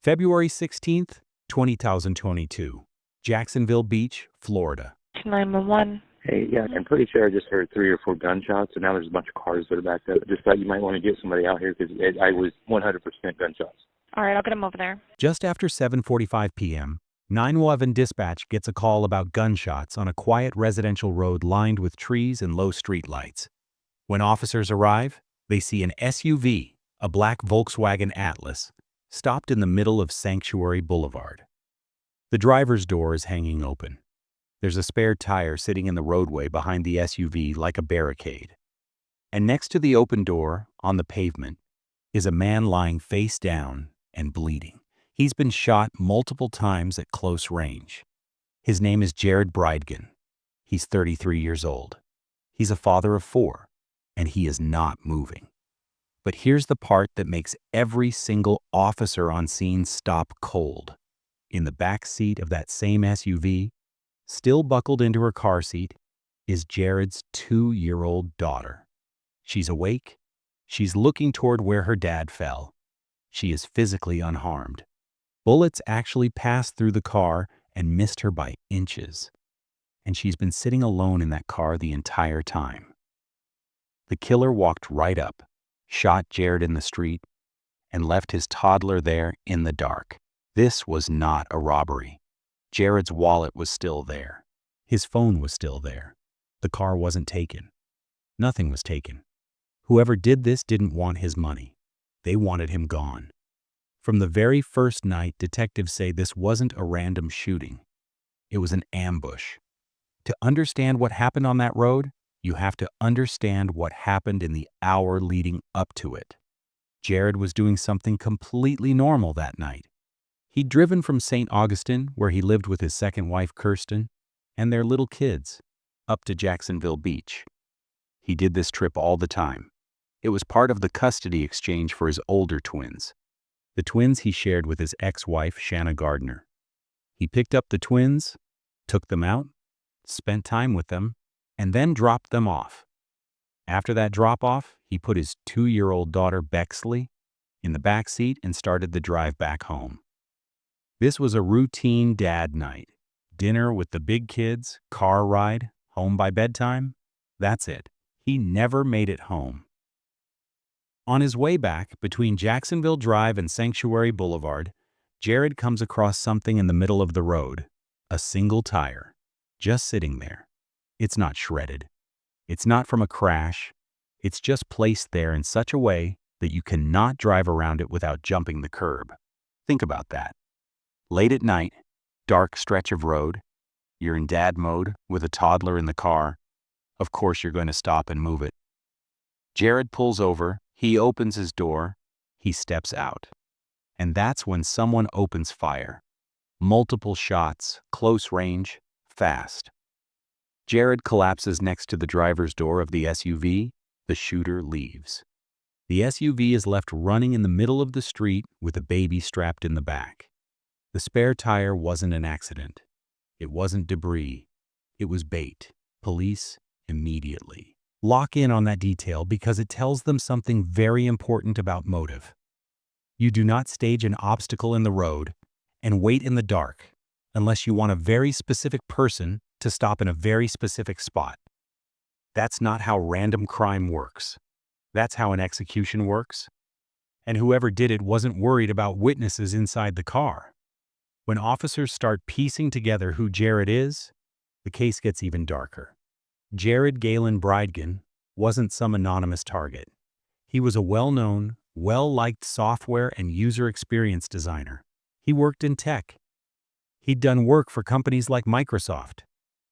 February 16th, 2022, Jacksonville Beach, Florida. 911. Hey, yeah, I'm pretty sure I just heard 3 or 4 gunshots, and now there's a bunch of cars that are backed up. Just thought you might want to get somebody out here because I was 100% gunshots. All right, I'll get him over there. Just after 7:45 p.m., 911 dispatch gets a call about gunshots on a quiet residential road lined with trees and low street lights. When officers arrive, they see an SUV, a black Volkswagen Atlas, stopped in the middle of Sanctuary Boulevard. The driver's door is hanging open. There's a spare tire sitting in the roadway behind the SUV like a barricade. And next to the open door, on the pavement, is a man lying face down and bleeding. He's been shot multiple times at close range. His name is Jared Bridgen. He's 33 years old. He's a father of 4, and he is not moving. But here's the part that makes every single officer on scene stop cold. In the back seat of that same SUV, still buckled into her car seat, is Jared's 2-year-old daughter. She's awake. She's looking toward where her dad fell. She is physically unharmed. Bullets actually passed through the car and missed her by inches. And she's been sitting alone in that car the entire time. The killer walked right up, shot Jared in the street, and left his toddler there in the dark. This was not a robbery. Jared's wallet was still there. His phone was still there. The car wasn't taken. Nothing was taken. Whoever did this didn't want his money. They wanted him gone. From the very first night, detectives say this wasn't a random shooting. It was an ambush. To understand what happened on that road, you have to understand what happened in the hour leading up to it. Jared was doing something completely normal that night. He'd driven from St. Augustine, where he lived with his second wife, Kirsten, and their little kids, up to Jacksonville Beach. He did this trip all the time. It was part of the custody exchange for his older twins. The twins he shared with his ex-wife, Shanna Gardner. He picked up the twins, took them out, spent time with them, and then dropped them off. After that drop-off, he put his 2-year-old daughter, Bexley, in the back seat and started the drive back home. This was a routine dad night. Dinner with the big kids, car ride, home by bedtime. That's it. He never made it home. On his way back, between Jacksonville Drive and Sanctuary Boulevard, Jared comes across something in the middle of the road. A single tire. Just sitting there. It's not shredded. It's not from a crash. It's just placed there in such a way that you cannot drive around it without jumping the curb. Think about that. Late at night, dark stretch of road, you're in dad mode with a toddler in the car. Of course you're going to stop and move it. Jared pulls over, he opens his door, he steps out. And that's when someone opens fire. Multiple shots, close range, fast. Jared collapses next to the driver's door of the SUV. The shooter leaves. The SUV is left running in the middle of the street with a baby strapped in the back. The spare tire wasn't an accident. It wasn't debris. It was bait. Police immediately lock in on that detail because it tells them something very important about motive. You do not stage an obstacle in the road and wait in the dark unless you want a very specific person to stop in a very specific spot. That's not how random crime works. That's how an execution works. And whoever did it wasn't worried about witnesses inside the car. When officers start piecing together who Jared is, the case gets even darker. Jared Galen Bridgen wasn't some anonymous target. He was a well-known, well-liked software and user experience designer. He worked in tech. He'd done work for companies like Microsoft.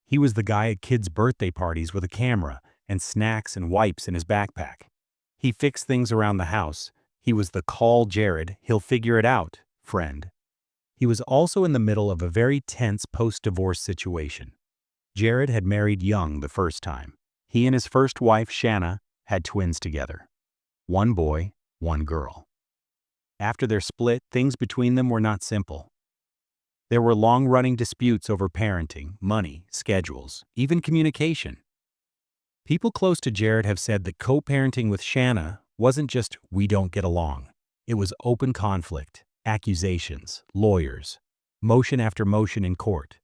He was the guy at kids' birthday parties with a camera and snacks and wipes in his backpack. He fixed things around the house. He was the call Jared, he'll figure it out, friend. He was also in the middle of a very tense post-divorce situation. Jared had married young the first time. He and his first wife, Shanna, had twins together. 1 boy, 1 girl. After their split, things between them were not simple. There were long-running disputes over parenting, money, schedules, even communication. People close to Jared have said that co-parenting with Shanna wasn't just we don't get along. It was open conflict, Accusations, lawyers, motion after motion in court.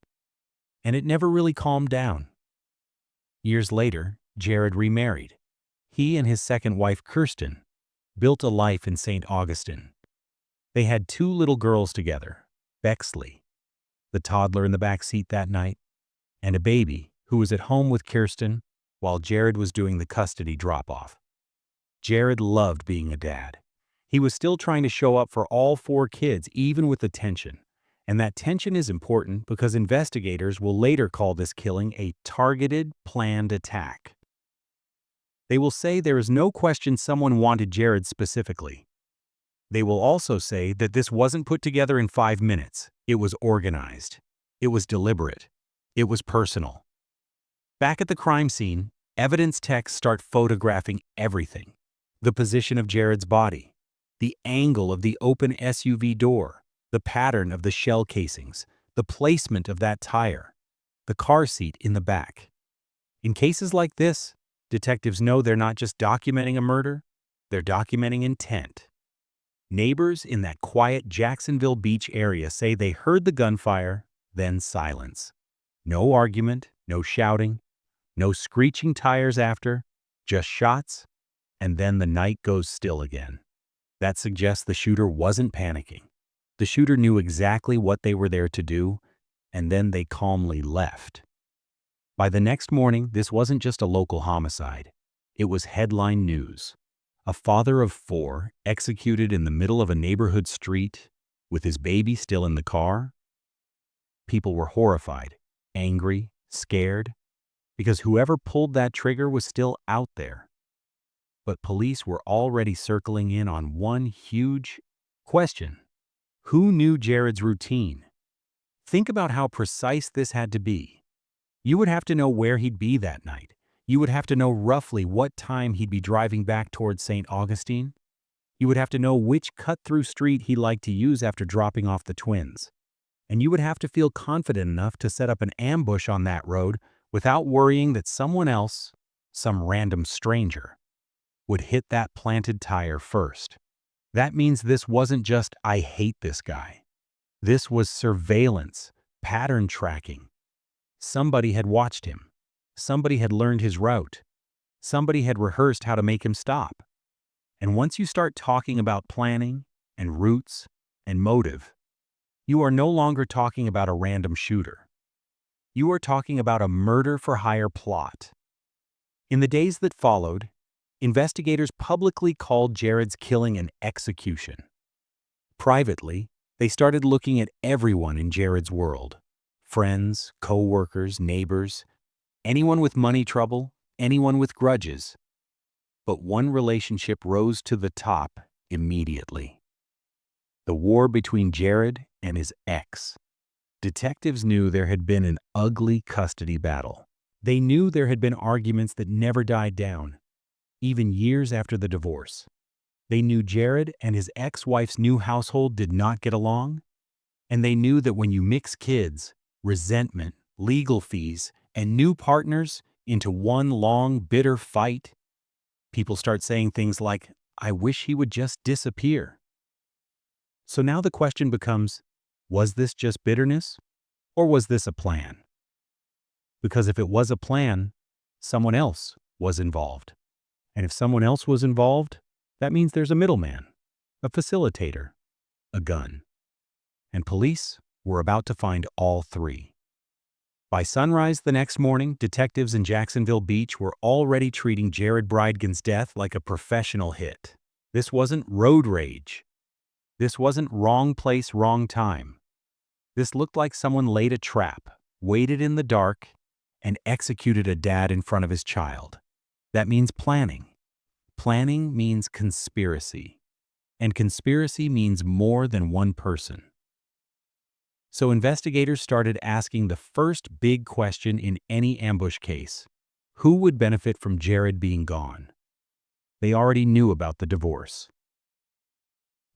And it never really calmed down. Years later, Jared remarried. He and his second wife, Kirsten, built a life in St. Augustine. They had 2 little girls together, Bexley, the toddler in the back seat that night, and a baby who was at home with Kirsten while Jared was doing the custody drop-off. Jared loved being a dad. He was still trying to show up for all 4 kids, even with the tension. And that tension is important because investigators will later call this killing a targeted, planned attack. They will say there is no question someone wanted Jared specifically. They will also say that this wasn't put together in 5 minutes. It was organized. It was deliberate. It was personal. Back at the crime scene, evidence techs start photographing everything. The position of Jared's body, the angle of the open SUV door, the pattern of the shell casings, the placement of that tire, the car seat in the back. In cases like this, detectives know they're not just documenting a murder, they're documenting intent. Neighbors in that quiet Jacksonville Beach area say they heard the gunfire, then silence. No argument, no shouting, no screeching tires after, just shots, and then the night goes still again. That suggests the shooter wasn't panicking. The shooter knew exactly what they were there to do, and then they calmly left. By the next morning, this wasn't just a local homicide. It was headline news. A father of 4 executed in the middle of a neighborhood street with his baby still in the car. People were horrified, angry, scared, because whoever pulled that trigger was still out there. But police were already circling in on one huge question. Who knew Jared's routine? Think about how precise this had to be. You would have to know where he'd be that night. You would have to know roughly what time he'd be driving back towards St. Augustine. You would have to know which cut-through street he liked to use after dropping off the twins. And you would have to feel confident enough to set up an ambush on that road without worrying that someone else, some random stranger, would hit that planted tire first. That means this wasn't just, "I hate this guy." This was surveillance, pattern tracking. Somebody had watched him. Somebody had learned his route. Somebody had rehearsed how to make him stop. And once you start talking about planning and routes and motive, you are no longer talking about a random shooter. You are talking about a murder-for-hire plot. In the days that followed, investigators publicly called Jared's killing an execution. Privately, they started looking at everyone in Jared's world. Friends, co-workers, neighbors, anyone with money trouble, anyone with grudges. But one relationship rose to the top immediately. The war between Jared and his ex. Detectives knew there had been an ugly custody battle. They knew there had been arguments that never died down, even years after the divorce. They knew Jared and his ex-wife's new household did not get along, and they knew that when you mix kids, resentment, legal fees, and new partners into one long, bitter fight, people start saying things like, "I wish he would just disappear." So now the question becomes, was this just bitterness, or was this a plan? Because if it was a plan, someone else was involved. And if someone else was involved, that means there's a middleman, a facilitator, a gun. And police were about to find all 3. By sunrise the next morning, detectives in Jacksonville Beach were already treating Jared Bridgen's death like a professional hit. This wasn't road rage. This wasn't wrong place, wrong time. This looked like someone laid a trap, waited in the dark, and executed a dad in front of his child. That means planning. Planning means conspiracy. And conspiracy means more than one person. So investigators started asking the first big question in any ambush case. Who would benefit from Jared being gone? They already knew about the divorce.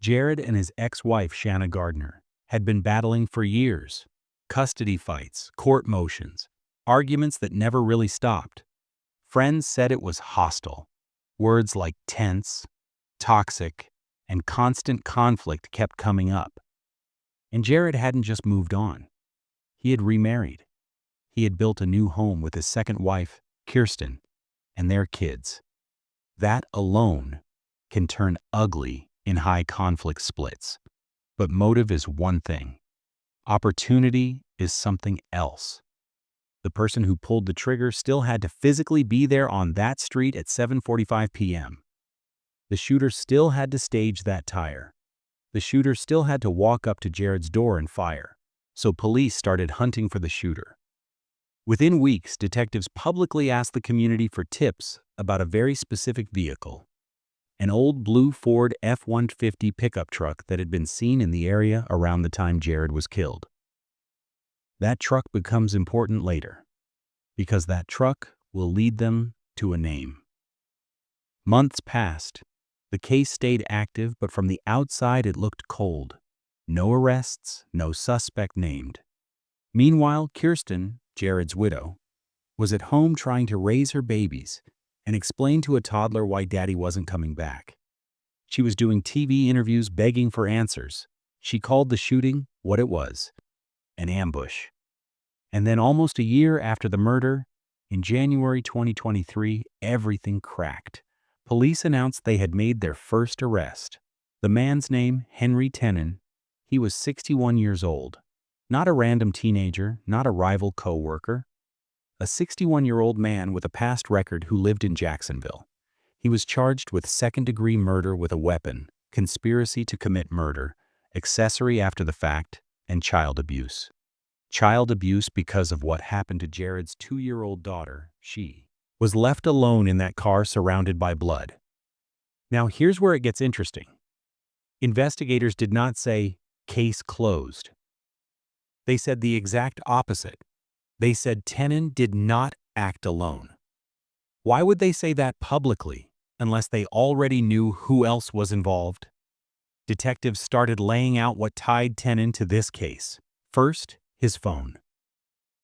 Jared and his ex-wife, Shanna Gardner, had been battling for years. Custody fights, court motions, arguments that never really stopped. Friends said it was hostile. Words like tense, toxic, and constant conflict kept coming up. And Jared hadn't just moved on. He had remarried. He had built a new home with his second wife, Kirsten, and their kids. That alone can turn ugly in high-conflict splits. But motive is one thing. Opportunity is something else. The person who pulled the trigger still had to physically be there on that street at 7:45 p.m. The shooter still had to stage that tire. The shooter still had to walk up to Jared's door and fire. So police started hunting for the shooter. Within weeks, detectives publicly asked the community for tips about a very specific vehicle. An old blue Ford F-150 pickup truck that had been seen in the area around the time Jared was killed. That truck becomes important later, because that truck will lead them to a name. Months passed. The case stayed active, but from the outside it looked cold. No arrests, no suspect named. Meanwhile, Kirsten, Jared's widow, was at home trying to raise her babies and explain to a toddler why daddy wasn't coming back. She was doing TV interviews begging for answers. She called the shooting what it was, an ambush. And then almost a year after the murder, in January 2023, everything cracked. Police announced they had made their first arrest. The man's name, Henry Tenen. He was 61 years old. Not a random teenager, not a rival co-worker. A 61-year-old man with a past record who lived in Jacksonville. He was charged with second-degree murder with a weapon, conspiracy to commit murder, accessory after the fact, and child abuse. Child abuse because of what happened to Jared's 2-year-old daughter. She was left alone in that car surrounded by blood. Now here's where it gets interesting. Investigators did not say, "Case closed." They said the exact opposite. They said Tenen did not act alone. Why would they say that publicly, unless they already knew who else was involved? Detectives started laying out what tied Tenen to this case. First, his phone.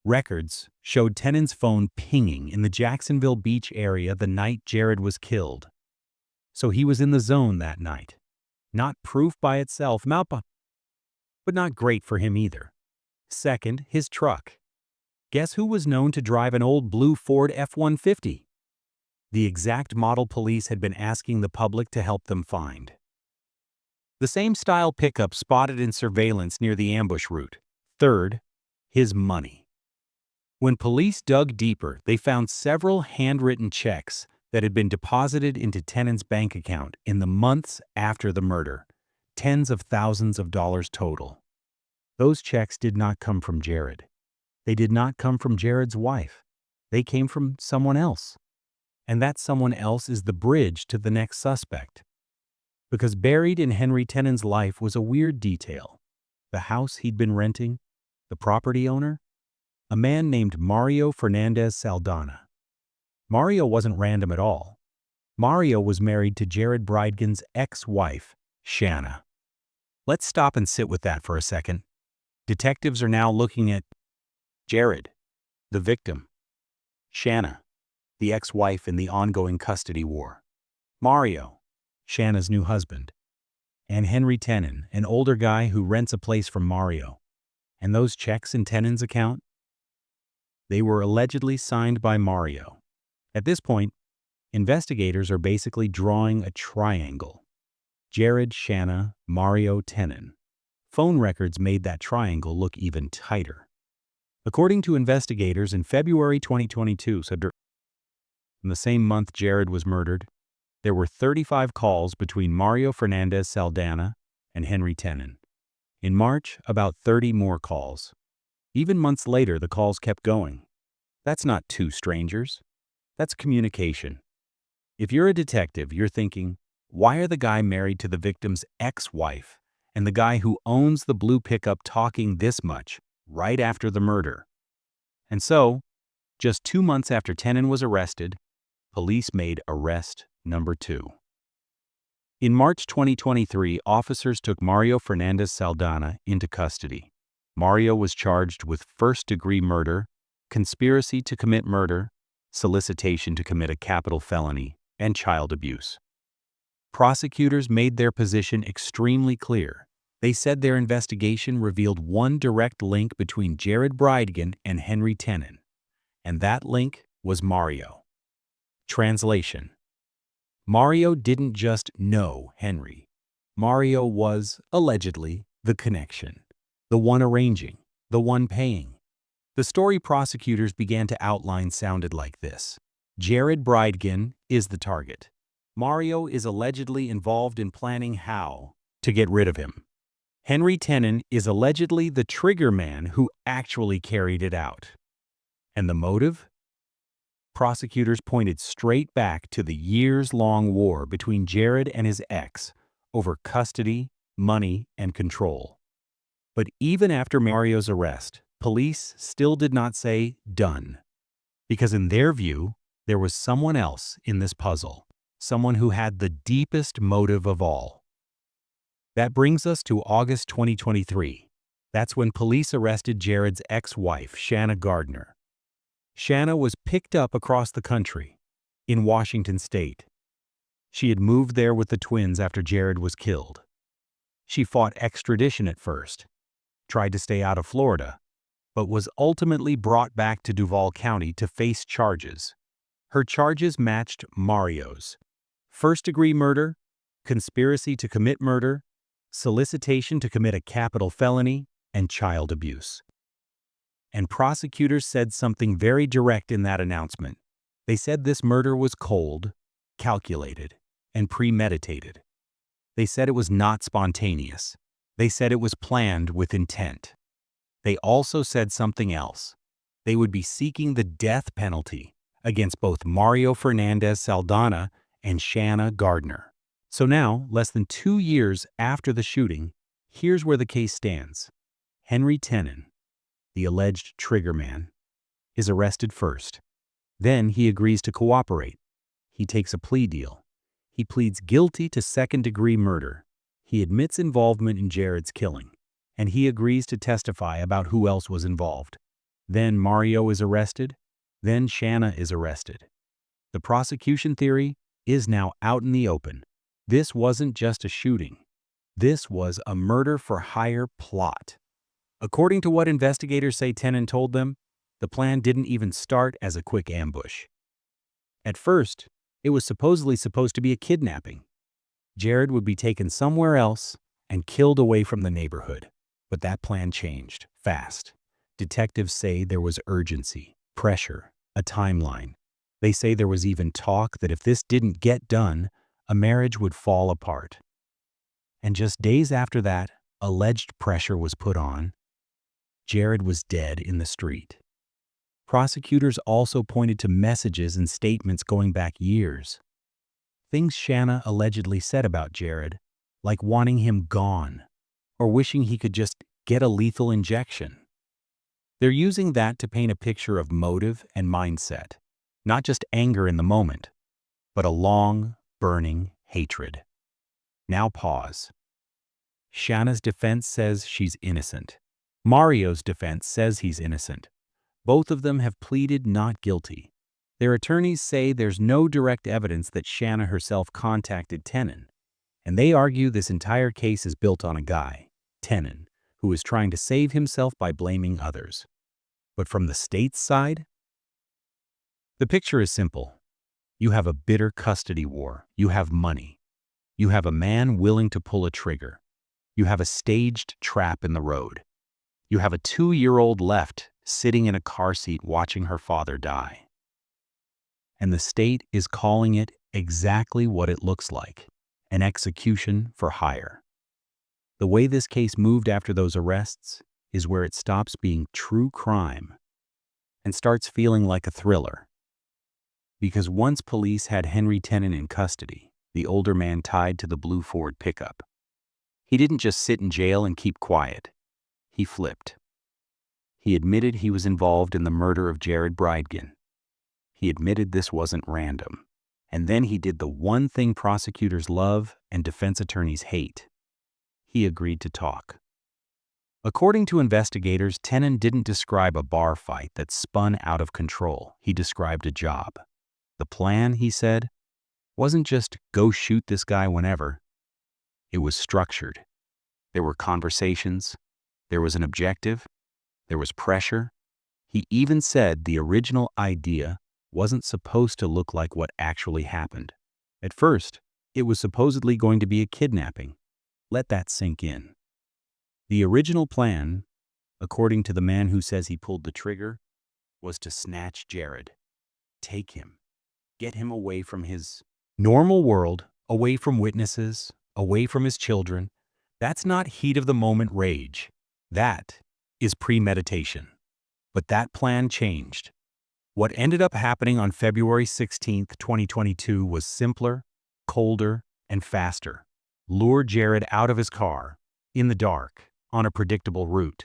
Records showed Tenen's phone pinging in the Jacksonville Beach area the night Jared was killed. So he was in the zone that night. Not proof by itself, but not great for him either. Second, his truck. Guess who was known to drive an old blue Ford F-150? The exact model police had been asking the public to help them find. The same style pickup spotted in surveillance near the ambush route. Third, his money. When police dug deeper, they found several handwritten checks that had been deposited into Tenen's bank account in the months after the murder. Tens of thousands of dollars total. Those checks did not come from Jared. They did not come from Jared's wife. They came from someone else. And that someone else is the bridge to the next suspect. Because buried in Henry Tenen's life was a weird detail. The house he'd been renting, the property owner, a man named Mario Fernandez Saldana. Mario wasn't random at all. Mario was married to Jared Bridegan's ex-wife, Shanna. Let's stop and sit with that for a second. Detectives are now looking at Jared, the victim, Shanna, the ex-wife in the ongoing custody war, Mario, Shanna's new husband, and Henry Tenen, an older guy who rents a place from Mario. And those checks in Tenen's account? They were allegedly signed by Mario. At this point, investigators are basically drawing a triangle. Jared, Shanna, Mario, Tenen. Phone records made that triangle look even tighter. According to investigators, in February 2022, so in the same month Jared was murdered, there were 35 calls between Mario Fernandez Saldana and Henry Tenen. In March, about 30 more calls. Even months later, the calls kept going. That's not two strangers. That's communication. If you're a detective, you're thinking, why are the guy married to the victim's ex-wife and the guy who owns the blue pickup talking this much right after the murder? And so, just 2 months after Tenen was arrested, police made arrest number 2. In March 2023, officers took Mario Fernandez Saldana into custody. Mario was charged with first-degree murder, conspiracy to commit murder, solicitation to commit a capital felony, and child abuse. Prosecutors made their position extremely clear. They said their investigation revealed one direct link between Jared Bridegan and Henry Tenon, and that link was Mario. Translation: Mario didn't just know Henry. Mario was, allegedly, the connection, the one arranging, the one paying. The story prosecutors began to outline sounded like this. Jared Bridegan is the target. Mario is allegedly involved in planning how to get rid of him. Henry Tenon is allegedly the trigger man who actually carried it out. And the motive? Prosecutors pointed straight back to the years-long war between Jared and his ex over custody, money, and control. But even after Mario's arrest, police still did not say done, because in their view, there was someone else in this puzzle, someone who had the deepest motive of all. That brings us to August 2023. That's when police arrested Jared's ex-wife, Shanna Gardner. Shanna was picked up across the country, in Washington state. She had moved there with the twins after Jared was killed. She fought extradition at first, tried to stay out of Florida, but was ultimately brought back to Duval County to face charges. Her charges matched Mario's: first-degree murder, conspiracy to commit murder, solicitation to commit a capital felony, and child abuse. And prosecutors said something very direct in that announcement. They said this murder was cold, calculated, and premeditated. They said it was not spontaneous. They said it was planned with intent. They also said something else. They would be seeking the death penalty against both Mario Fernandez Saldana and Shanna Gardner. So now, less than 2 years after the shooting, here's where the case stands. Henry Tenon, the alleged trigger man, is arrested first. Then he agrees to cooperate. He takes a plea deal. He pleads guilty to second-degree murder. He admits involvement in Jared's killing, and he agrees to testify about who else was involved. Then Mario is arrested. Then Shanna is arrested. The prosecution theory is now out in the open. This wasn't just a shooting. This was a murder-for-hire plot. According to what investigators say Tenon told them, the plan didn't even start as a quick ambush. At first, it was supposedly supposed to be a kidnapping. Jared would be taken somewhere else and killed away from the neighborhood. But that plan changed fast. Detectives say there was urgency, pressure, a timeline. They say there was even talk that if this didn't get done, a marriage would fall apart. And just days after that, alleged pressure was put on. Jared was dead in the street. Prosecutors also pointed to messages and statements going back years. Things Shanna allegedly said about Jared, like wanting him gone, or wishing he could just get a lethal injection. They're using that to paint a picture of motive and mindset, not just anger in the moment, but a long, burning hatred. Now pause. Shanna's defense says she's innocent. Mario's defense says he's innocent. Both of them have pleaded not guilty. Their attorneys say there's no direct evidence that Shanna herself contacted Tenon, and they argue this entire case is built on a guy, Tenon, who is trying to save himself by blaming others. But from the state's side, the picture is simple. You have a bitter custody war. You have money. You have a man willing to pull a trigger. You have a staged trap in the road. You have a 2-year-old left sitting in a car seat watching her father die. And the state is calling it exactly what it looks like, an execution for hire. The way this case moved after those arrests is where it stops being true crime and starts feeling like a thriller. Because once police had Henry Tenon in custody, the older man tied to the blue Ford pickup, he didn't just sit in jail and keep quiet. He flipped. He admitted he was involved in the murder of Jared Bridegan. He admitted this wasn't random. And then he did the one thing prosecutors love and defense attorneys hate. He agreed to talk. According to investigators, Tenon didn't describe a bar fight that spun out of control. He described a job. The plan, he said, wasn't just go shoot this guy whenever. It was structured. There were conversations. There was an objective. There was pressure. He even said the original idea wasn't supposed to look like what actually happened. At first, it was supposedly going to be a kidnapping. Let that sink in. The original plan, according to the man who says he pulled the trigger, was to snatch Jared, take him, get him away from his normal world, away from witnesses, away from his children. That's not heat-of-the-moment rage. That is premeditation. But that plan changed. What ended up happening on February 16, 2022 was simpler, colder, and faster. Lure Jared out of his car, in the dark, on a predictable route,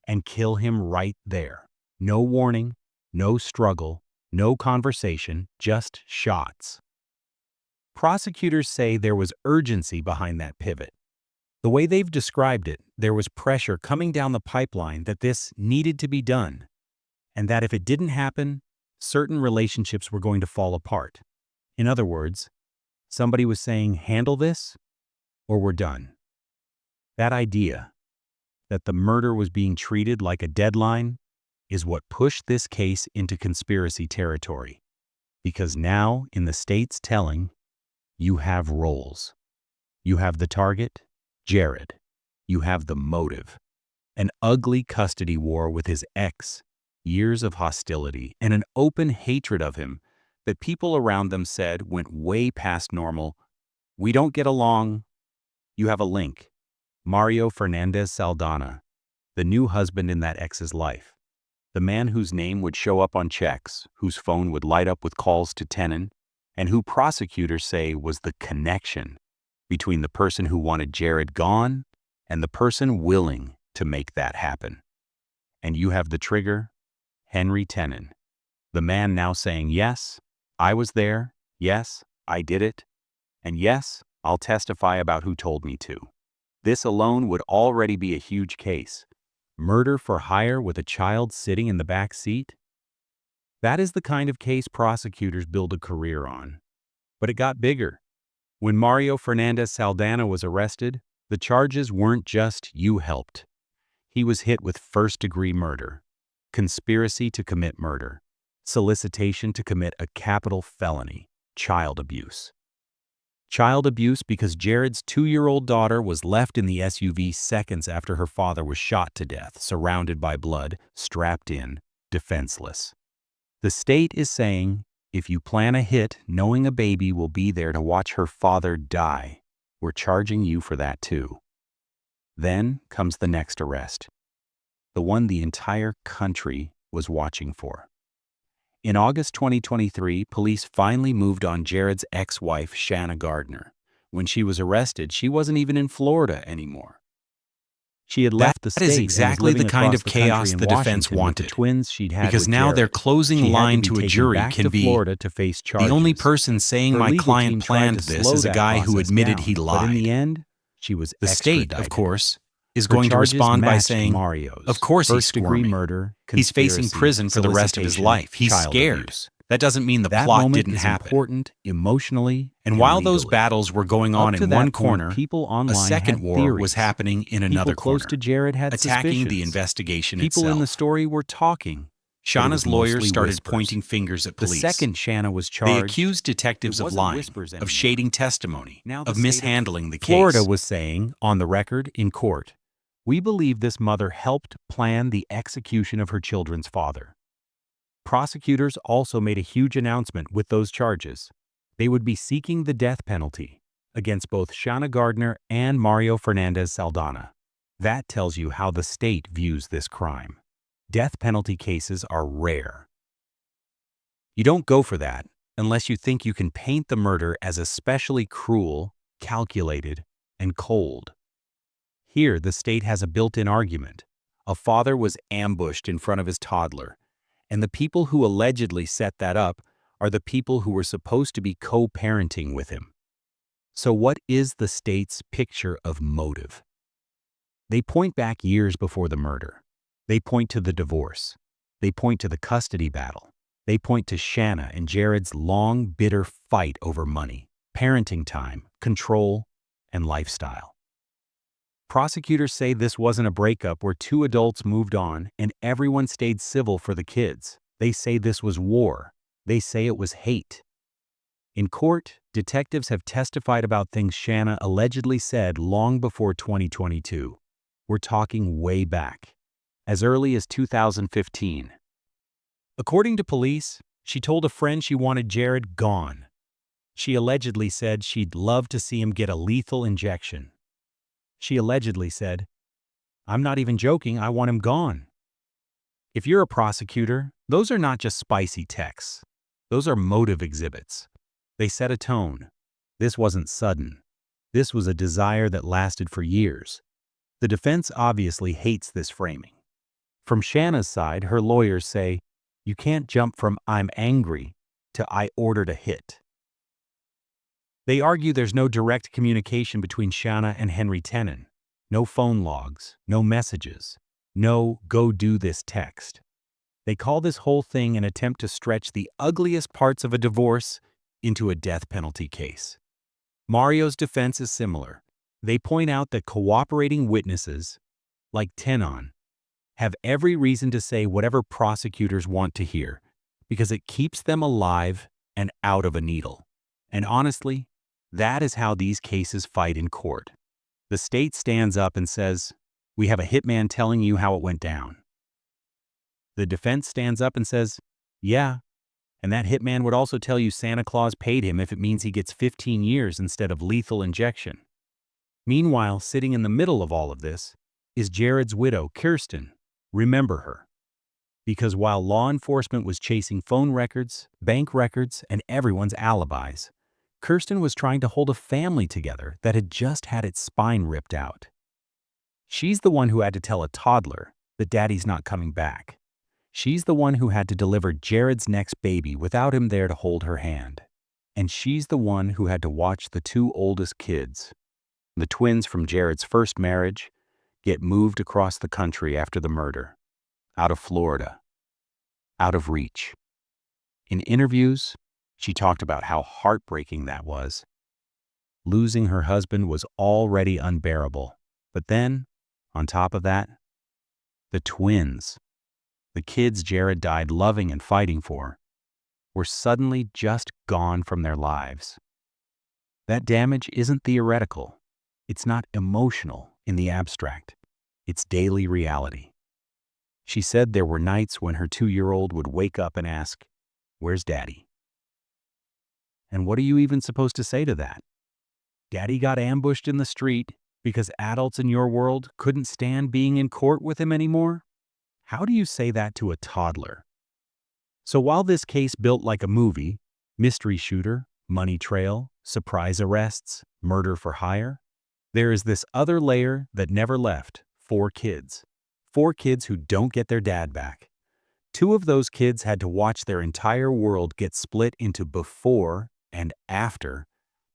and kill him right there. No warning, no struggle, no conversation, just shots. Prosecutors say there was urgency behind that pivot. The way they've described it, there was pressure coming down the pipeline that this needed to be done, and that if it didn't happen, certain relationships were going to fall apart. In other words, somebody was saying, handle this, or we're done. That idea, that the murder was being treated like a deadline, is what pushed this case into conspiracy territory. Because now, in the state's telling, you have roles. You have the target, Jared. You have the motive. An ugly custody war with his ex, years of hostility, and an open hatred of him that people around them said went way past normal. We don't get along. You have a link. Mario Fernandez Saldana, the new husband in that ex's life. The man whose name would show up on checks, whose phone would light up with calls to Tenon, and who prosecutors say was the connection between the person who wanted Jared gone and the person willing to make that happen. And you have the trigger, Henry Tenon, the man now saying, yes, I was there, yes, I did it, and yes, I'll testify about who told me to. This alone would already be a huge case. Murder for hire with a child sitting in the back seat? That is the kind of case prosecutors build a career on. But it got bigger. When Mario Fernandez Saldana was arrested, the charges weren't just you helped. He was hit with first-degree murder, conspiracy to commit murder, solicitation to commit a capital felony, child abuse. Child abuse because Jared's 2-year-old daughter was left in the SUV seconds after her father was shot to death, surrounded by blood, strapped in, defenseless. The state is saying, if you plan a hit knowing a baby will be there to watch her father die, we're charging you for that too. Then comes the next arrest, the one the entire country was watching for. In August 2023, police finally moved on Jared's ex-wife, Shanna Gardner. When she was arrested, she wasn't even in Florida anymore. She had left the state. That is exactly the kind of chaos the defense wanted. The twins she'd had Because with now Jared. their closing She had line be to a taken jury back can to be, Florida to face charges. the only person saying Her my legal client team tried planned to this slow is a that guy who process admitted down, he but in the lied. end, she was The state, of extradited. course, is Her going to charges respond by matched saying, Mario's. of course he's First-degree squirming. murder, He's facing conspiracy, prison for the rest of his solicitation, life. He's child scared. abuse. That doesn't mean the That plot moment didn't is happen. important emotionally And while those legally. battles were going on Up to in that one point, corner, people online a second had war theories. was happening in People another close corner, to Jared had attacking the suspicions. investigation People itself. in the story were talking. Shauna's was lawyers mostly started whispers. pointing fingers at The police. second Shanna was charged, They accused detectives it of wasn't lying, whispers of anymore. shading testimony, Now the of state mishandling the case. Florida was saying, on the record, in court, we believe this mother helped plan the execution of her children's father. Prosecutors also made a huge announcement with those charges. They would be seeking the death penalty against both Shanna Gardner and Mario Fernandez Saldana. That tells you how the state views this crime. Death penalty cases are rare. You don't go for that unless you think you can paint the murder as especially cruel, calculated, and cold. Here, the state has a built-in argument. A father was ambushed in front of his toddler, and the people who allegedly set that up are the people who were supposed to be co-parenting with him. So what is the state's picture of motive? They point back years before the murder. They point to the divorce. They point to the custody battle. They point to Shanna and Jared's long, bitter fight over money. parenting time, control, and lifestyle. Prosecutors say this wasn't a breakup where two adults moved on and everyone stayed civil for the kids. They say this was war. They say it was hate. In court, detectives have testified about things Shanna allegedly said long before 2022. We're talking way back, as early as 2015. According to police, she told a friend she wanted Jared gone. She allegedly said she'd love to see him get a lethal injection. She allegedly said, "I'm not even joking, I want him gone." If you're a prosecutor, those are not just spicy texts. Those are motive exhibits. They set a tone. This wasn't sudden. This was a desire that lasted for years. The defense obviously hates this framing. From Shanna's side, her lawyers say, you can't jump from "I'm angry" to "I ordered a hit." They argue there's no direct communication between Shanna and Henry Tenon. No phone logs, no messages, no "go do this" text. They call this whole thing an attempt to stretch the ugliest parts of a divorce into a death penalty case. Mario's defense is similar. They point out that cooperating witnesses, like Tenon, have every reason to say whatever prosecutors want to hear because it keeps them alive and out of a needle. And honestly, that is how these cases fight in court. The state stands up and says, "We have a hitman telling you how it went down." The defense stands up and says, "Yeah, and that hitman would also tell you Santa Claus paid him if it means he gets 15 years instead of lethal injection." Meanwhile, sitting in the middle of all of this is Jared's widow, Kirsten. Remember her. Because while law enforcement was chasing phone records, bank records, and everyone's alibis, Kirsten was trying to hold a family together that had just had its spine ripped out. She's the one who had to tell a toddler that daddy's not coming back. She's the one who had to deliver Jared's next baby without him there to hold her hand. And she's the one who had to watch the two oldest kids, the twins from Jared's first marriage, get moved across the country after the murder, out of Florida, out of reach. In interviews, she talked about how heartbreaking that was. Losing her husband was already unbearable. But then, on top of that, the twins, the kids Jared died loving and fighting for, were suddenly just gone from their lives. That damage isn't theoretical. It's not emotional in the abstract. It's daily reality. She said there were nights when her 2-year-old would wake up and ask, "Where's Daddy?" And what are you even supposed to say to that? Daddy got ambushed in the street because adults in your world couldn't stand being in court with him anymore? How do you say that to a toddler? So while this case built like a movie, mystery shooter, money trail, surprise arrests, murder for hire, there is this other layer that never left: 4 kids. 4 kids who don't get their dad back. 2 of those kids had to watch their entire world get split into before and after,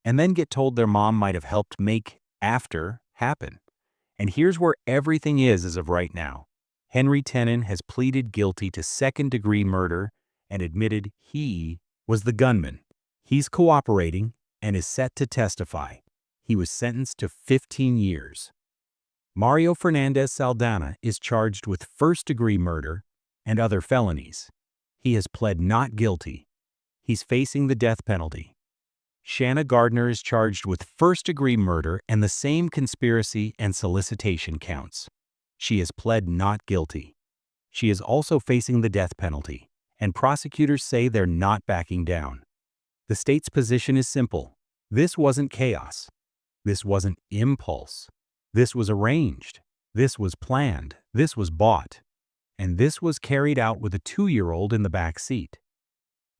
and then get told their mom might have helped make after happen. And here's where everything is as of right now. Henry Tenon has pleaded guilty to second-degree murder and admitted he was the gunman. He's cooperating and is set to testify. He was sentenced to 15 years. Mario Fernandez Saldana is charged with first-degree murder and other felonies. He has pled not guilty. He's facing the death penalty. Shanna Gardner is charged with first-degree murder and the same conspiracy and solicitation counts. She has pled not guilty. She is also facing the death penalty, and prosecutors say they're not backing down. The state's position is simple. This wasn't chaos. This wasn't impulse. This was arranged. This was planned. This was bought. And this was carried out with a 2-year-old in the back seat.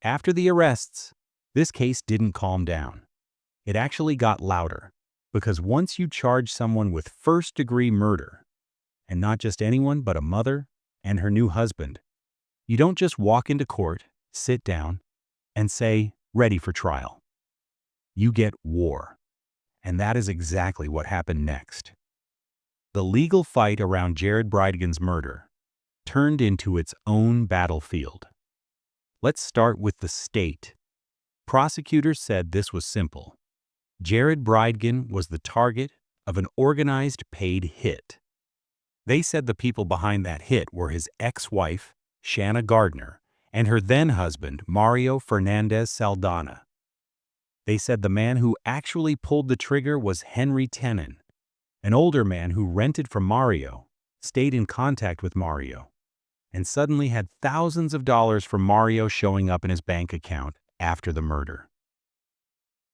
After the arrests, this case didn't calm down. It actually got louder, because once you charge someone with first-degree murder, and not just anyone but a mother and her new husband, you don't just walk into court, sit down, and say, "Ready for trial." You get war. And that is exactly what happened next. The legal fight around Jared Bridegan's murder turned into its own battlefield. Let's start with the state. Prosecutors said this was simple. Jared Bridgen was the target of an organized paid hit. They said the people behind that hit were his ex-wife, Shanna Gardner, and her then-husband, Mario Fernandez Saldana. They said the man who actually pulled the trigger was Henry Tenon, an older man who rented from Mario, stayed in contact with Mario, and suddenly had thousands of dollars from Mario showing up in his bank account after the murder.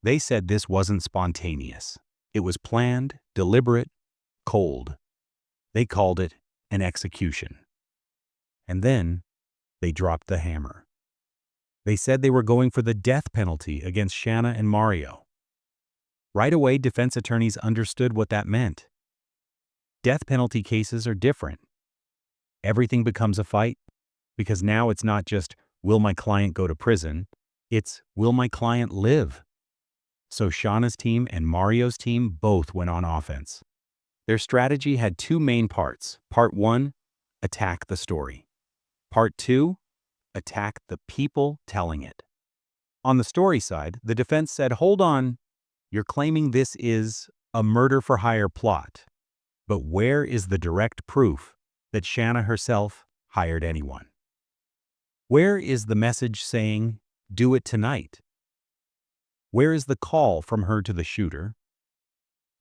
They said this wasn't spontaneous. It was planned, deliberate, cold. They called it an execution. And then they dropped the hammer. They said they were going for the death penalty against Shanna and Mario. Right away, defense attorneys understood what that meant. Death penalty cases are different. Everything becomes a fight because now it's not just, will my client go to prison? It's, will my client live? So Shanna's team and Mario's team both went on offense. Their strategy had two main parts. Part 1, attack the story. Part 2, attack the people telling it. On the story side, the defense said, hold on, you're claiming this is a murder-for-hire plot. But where is the direct proof that Shanna herself hired anyone? Where is the message saying, do it tonight? Where is the call from her to the shooter?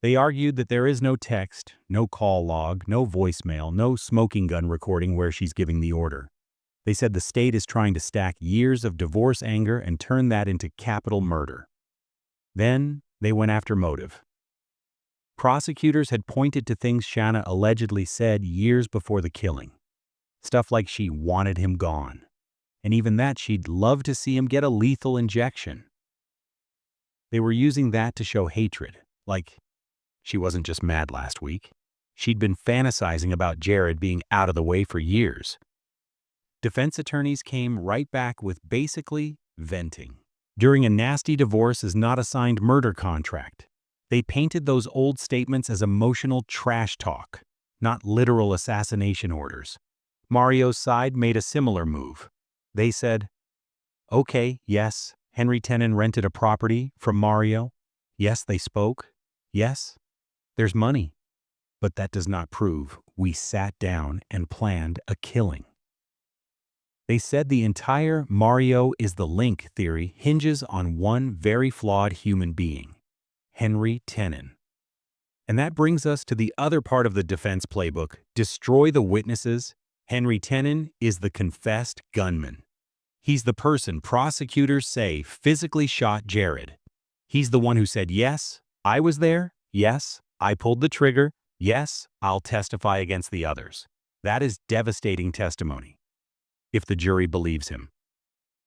They argued that there is no text, no call log, no voicemail, no smoking gun recording where she's giving the order. They said the state is trying to stack years of divorce anger and turn that into capital murder. Then they went after motive. Prosecutors had pointed to things Shanna allegedly said years before the killing. Stuff like she wanted him gone, and even that she'd love to see him get a lethal injection. They were using that to show hatred, like she wasn't just mad last week. She'd been fantasizing about Jared being out of the way for years. Defense attorneys came right back with basically venting. During a nasty divorce is not a signed murder contract. They painted those old statements as emotional trash talk, not literal assassination orders. Mario's side made a similar move. They said, okay, yes, Henry Tenon rented a property from Mario. Yes, they spoke. Yes, there's money. But that does not prove we sat down and planned a killing. They said the entire Mario is the link theory hinges on one very flawed human being, Henry Tenon. And that brings us to the other part of the defense playbook, destroy the witnesses. Henry Tenon is the confessed gunman. He's the person prosecutors say physically shot Jared. He's the one who said, yes, I was there. Yes, I pulled the trigger. Yes, I'll testify against the others. That is devastating testimony, if the jury believes him.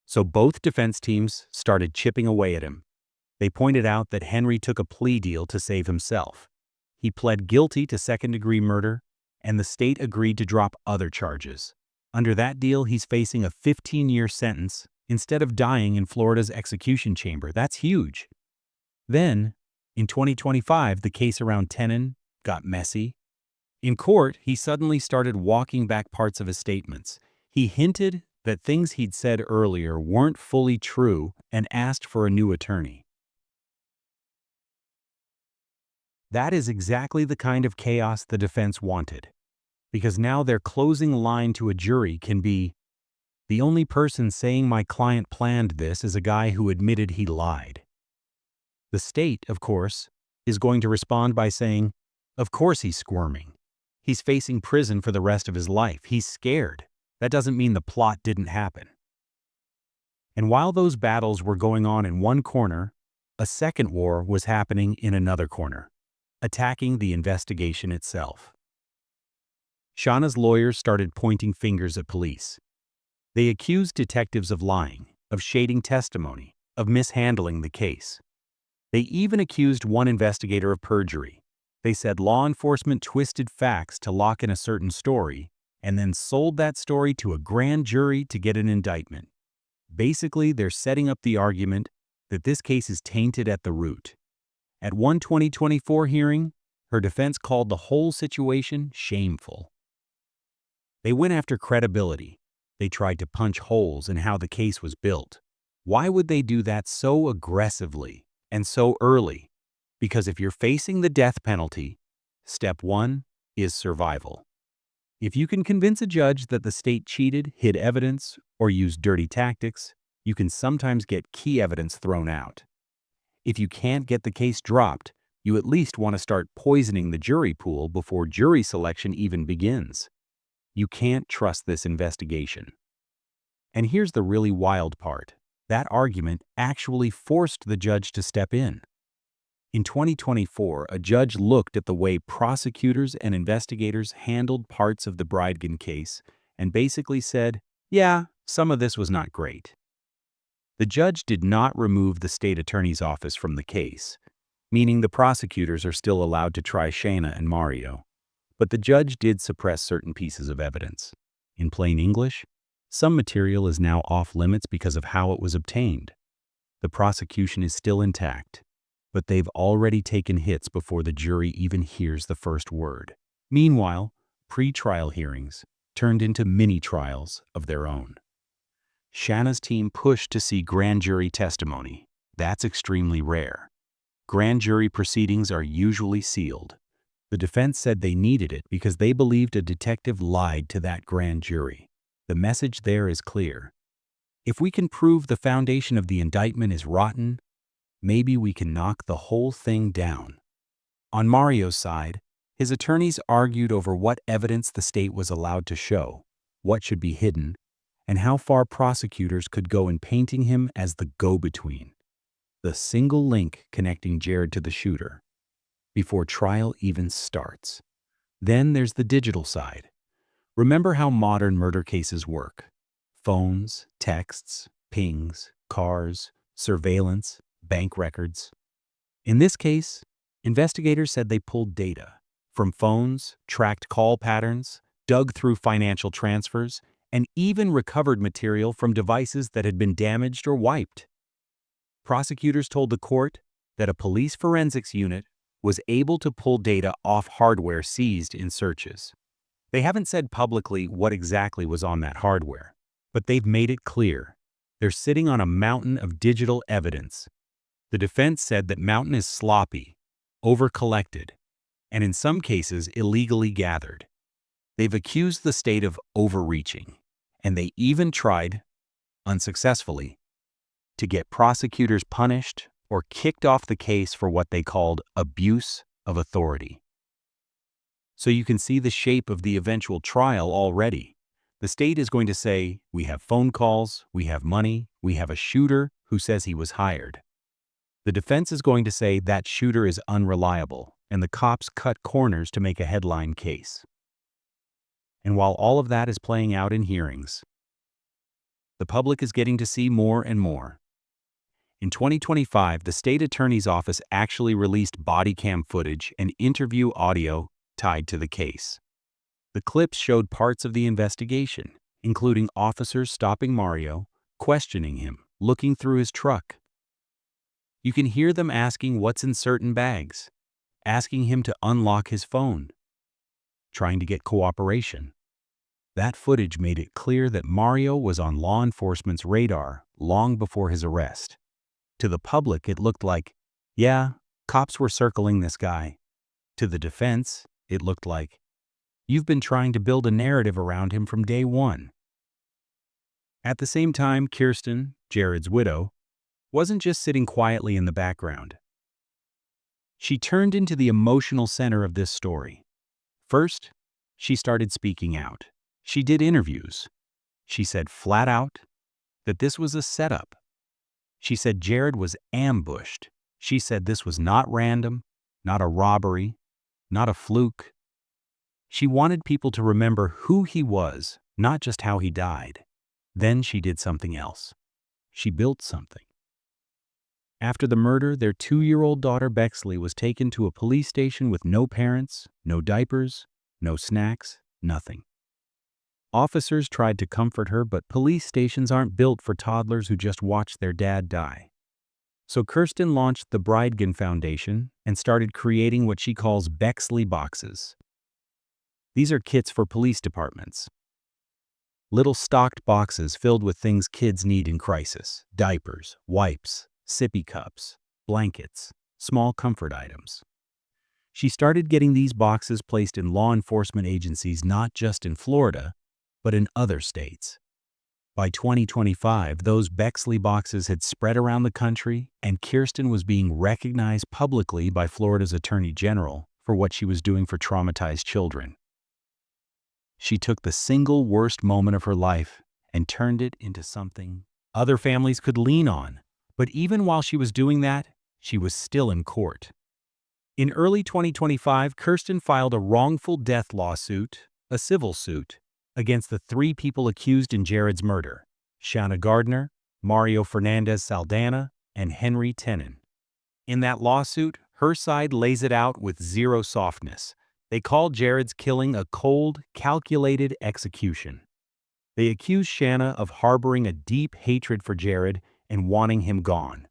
So both defense teams started chipping away at him. They pointed out that Henry took a plea deal to save himself. He pled guilty to second-degree murder, and the state agreed to drop other charges. Under that deal, he's facing a 15-year sentence instead of dying in Florida's execution chamber. That's huge. Then, in 2025, the case around Tenon got messy. In court, he suddenly started walking back parts of his statements. He hinted that things he'd said earlier weren't fully true and asked for a new attorney. That is exactly the kind of chaos the defense wanted, because now their closing line to a jury can be, the only person saying my client planned this is a guy who admitted he lied. The state, of course, is going to respond by saying, of course he's squirming. He's facing prison for the rest of his life. He's scared. That doesn't mean the plot didn't happen. And while those battles were going on in one corner, a second war was happening in another corner, attacking the investigation itself. Shanna's lawyers started pointing fingers at police. They accused detectives of lying, of shading testimony, of mishandling the case. They even accused one investigator of perjury. They said law enforcement twisted facts to lock in a certain story and then sold that story to a grand jury to get an indictment. Basically, they're setting up the argument that this case is tainted at the root. At one 2024 hearing, her defense called the whole situation shameful. They went after credibility. They tried to punch holes in how the case was built. Why would they do that so aggressively and so early? Because if you're facing the death penalty, step one is survival. If you can convince a judge that the state cheated, hid evidence, or used dirty tactics, you can sometimes get key evidence thrown out. If you can't get the case dropped, you at least want to start poisoning the jury pool before jury selection even begins. You can't trust this investigation. And here's the really wild part. That argument actually forced the judge to step in. In 2024, a judge looked at the way prosecutors and investigators handled parts of the Bridgen case and basically said, yeah, some of this was not great. The judge did not remove the state attorney's office from the case, meaning the prosecutors are still allowed to try Shana and Mario. But the judge did suppress certain pieces of evidence. In plain English, some material is now off limits because of how it was obtained. The prosecution is still intact, but they've already taken hits before the jury even hears the first word. Meanwhile, pre-trial hearings turned into mini-trials of their own. Shana's team pushed to see grand jury testimony. That's extremely rare. Grand jury proceedings are usually sealed. The defense said they needed it because they believed a detective lied to that grand jury. The message there is clear. If we can prove the foundation of the indictment is rotten, maybe we can knock the whole thing down. On Mario's side, his attorneys argued over what evidence the state was allowed to show, what should be hidden, and how far prosecutors could go in painting him as the go-between, the single link connecting Jared to the shooter, before trial even starts. Then there's the digital side. Remember how modern murder cases work. Phones, texts, pings, cars, surveillance, bank records. In this case, investigators said they pulled data from phones, tracked call patterns, dug through financial transfers, and even recovered material from devices that had been damaged or wiped. Prosecutors told the court that a police forensics unit was able to pull data off hardware seized in searches. They haven't said publicly what exactly was on that hardware, but they've made it clear. They're sitting on a mountain of digital evidence. The defense said that mountain is sloppy, over-collected, and in some cases illegally gathered. They've accused the state of overreaching, and they even tried, unsuccessfully, to get prosecutors punished or kicked off the case for what they called abuse of authority. So you can see the shape of the eventual trial already. The state is going to say, we have phone calls, we have money, we have a shooter who says he was hired. The defense is going to say that shooter is unreliable, and the cops cut corners to make a headline case. And while all of that is playing out in hearings, the public is getting to see more and more. In 2025, the state attorney's office actually released body cam footage and interview audio tied to the case. The clips showed parts of the investigation, including officers stopping Mario, questioning him, looking through his truck. You can hear them asking what's in certain bags, asking him to unlock his phone, trying to get cooperation. That footage made it clear that Mario was on law enforcement's radar long before his arrest. To the public, it looked like, yeah, cops were circling this guy. To the defense, it looked like, you've been trying to build a narrative around him from day one. At the same time, Kirsten, Jared's widow, wasn't just sitting quietly in the background. She turned into the emotional center of this story. First, she started speaking out. She did interviews. She said flat out that this was a setup. She said Jared was ambushed. She said this was not random, not a robbery, not a fluke. She wanted people to remember who he was, not just how he died. Then she did something else. She built something. After the murder, their 2-year-old daughter Bexley was taken to a police station with no parents, no diapers, no snacks, nothing. Officers tried to comfort her, but police stations aren't built for toddlers who just watch their dad die. So Kirsten launched the Bridgen Foundation and started creating what she calls Bexley boxes. These are kits for police departments. Little stocked boxes filled with things kids need in crisis: diapers, wipes, sippy cups, blankets, small comfort items. She started getting these boxes placed in law enforcement agencies not just in Florida, but in other states. By 2025, those Bexley boxes had spread around the country, and Kirsten was being recognized publicly by Florida's Attorney General for what she was doing for traumatized children. She took the single worst moment of her life and turned it into something other families could lean on. But even while she was doing that, she was still in court. In early 2025, Kirsten filed a wrongful death lawsuit, a civil suit, against the three people accused in Jared's murder: Shanna Gardner, Mario Fernandez Saldana, and Henry Tenon. In that lawsuit, her side lays it out with zero softness. They call Jared's killing a cold, calculated execution. They accuse Shanna of harboring a deep hatred for Jared and wanting him gone.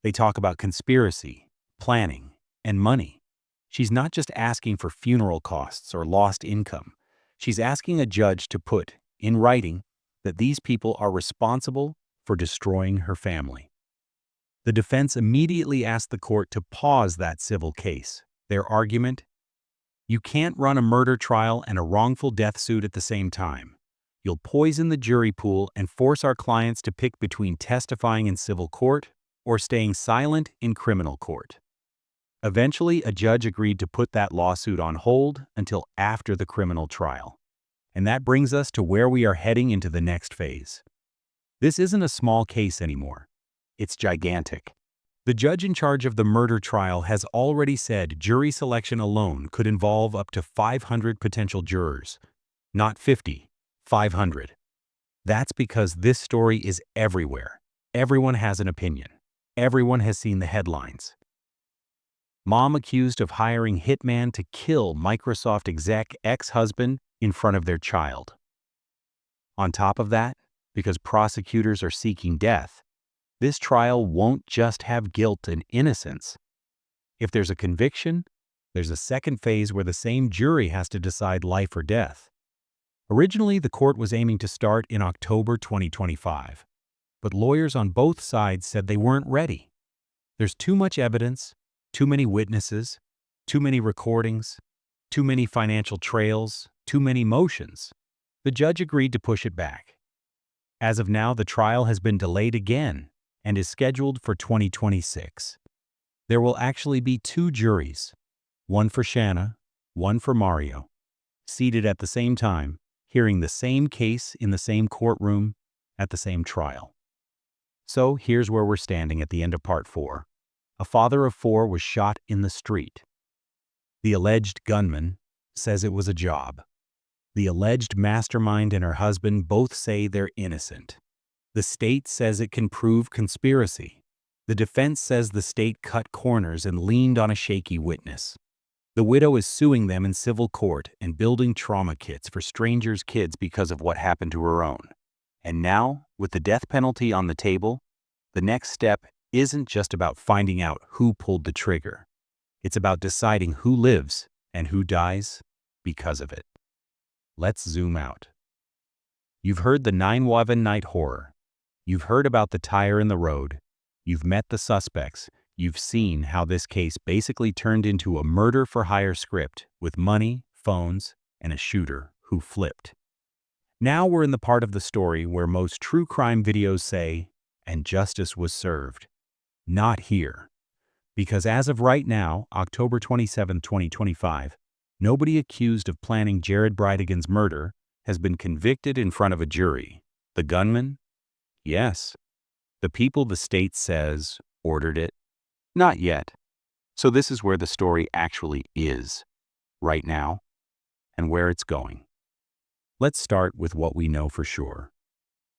They talk about conspiracy, planning, and money. She's not just asking for funeral costs or lost income. She's asking a judge to put, in writing, that these people are responsible for destroying her family. The defense immediately asked the court to pause that civil case. Their argument: you can't run a murder trial and a wrongful death suit at the same time. You'll poison the jury pool and force our clients to pick between testifying in civil court or staying silent in criminal court. Eventually, a judge agreed to put that lawsuit on hold until after the criminal trial. And that brings us to where we are heading into the next phase. This isn't a small case anymore. It's gigantic. The judge in charge of the murder trial has already said jury selection alone could involve up to 500 potential jurors. Not 50, 500. That's because this story is everywhere. Everyone has an opinion. Everyone has seen the headlines. Mom accused of hiring hitman to kill Microsoft exec ex-husband in front of their child. On top of that, because prosecutors are seeking death, this trial won't just have guilt and innocence. If there's a conviction, there's a second phase where the same jury has to decide life or death. Originally, the court was aiming to start in October 2025, but lawyers on both sides said they weren't ready. There's too much evidence, too many witnesses, too many recordings, too many financial trails, too many motions. The judge agreed to push it back. As of now, the trial has been delayed again and is scheduled for 2026. There will actually be two juries, one for Shanna, one for Mario, seated at the same time, hearing the same case in the same courtroom at the same trial. So here's where we're standing at the end of part 4. A father of 4 was shot in the street. The alleged gunman says it was a job. The alleged mastermind and her husband both say they're innocent. The state says it can prove conspiracy. The defense says the state cut corners and leaned on a shaky witness. The widow is suing them in civil court and building trauma kits for strangers' kids because of what happened to her own. And now, with the death penalty on the table, the next step isn't just about finding out who pulled the trigger. It's about deciding who lives and who dies because of it. Let's zoom out. You've heard the 9/11 night horror. You've heard about the tire in the road. You've met the suspects. You've seen how this case basically turned into a murder-for-hire script with money, phones, and a shooter who flipped. Now we're in the part of the story where most true crime videos say, and justice was served. Not here. Because as of right now, October 27, 2025, nobody accused of planning Jared Bridegan's murder has been convicted in front of a jury. The gunman? Yes. The people the state says ordered it? Not yet. So this is where the story actually is, right now, and where it's going. Let's start with what we know for sure.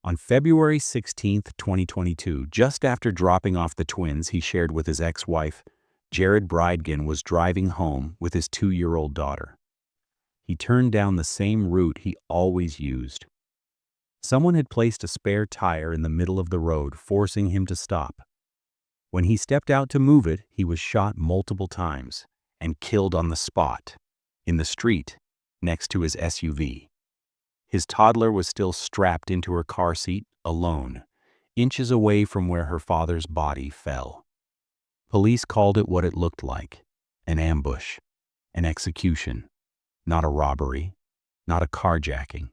On February 16, 2022, just after dropping off the twins he shared with his ex-wife, Jared Bridegan was driving home with his 2-year-old daughter. He turned down the same route he always used. Someone had placed a spare tire in the middle of the road, forcing him to stop. When he stepped out to move it, he was shot multiple times and killed on the spot, in the street, next to his SUV. His toddler was still strapped into her car seat, alone, inches away from where her father's body fell. Police called it what it looked like: an ambush, an execution, not a robbery, not a carjacking.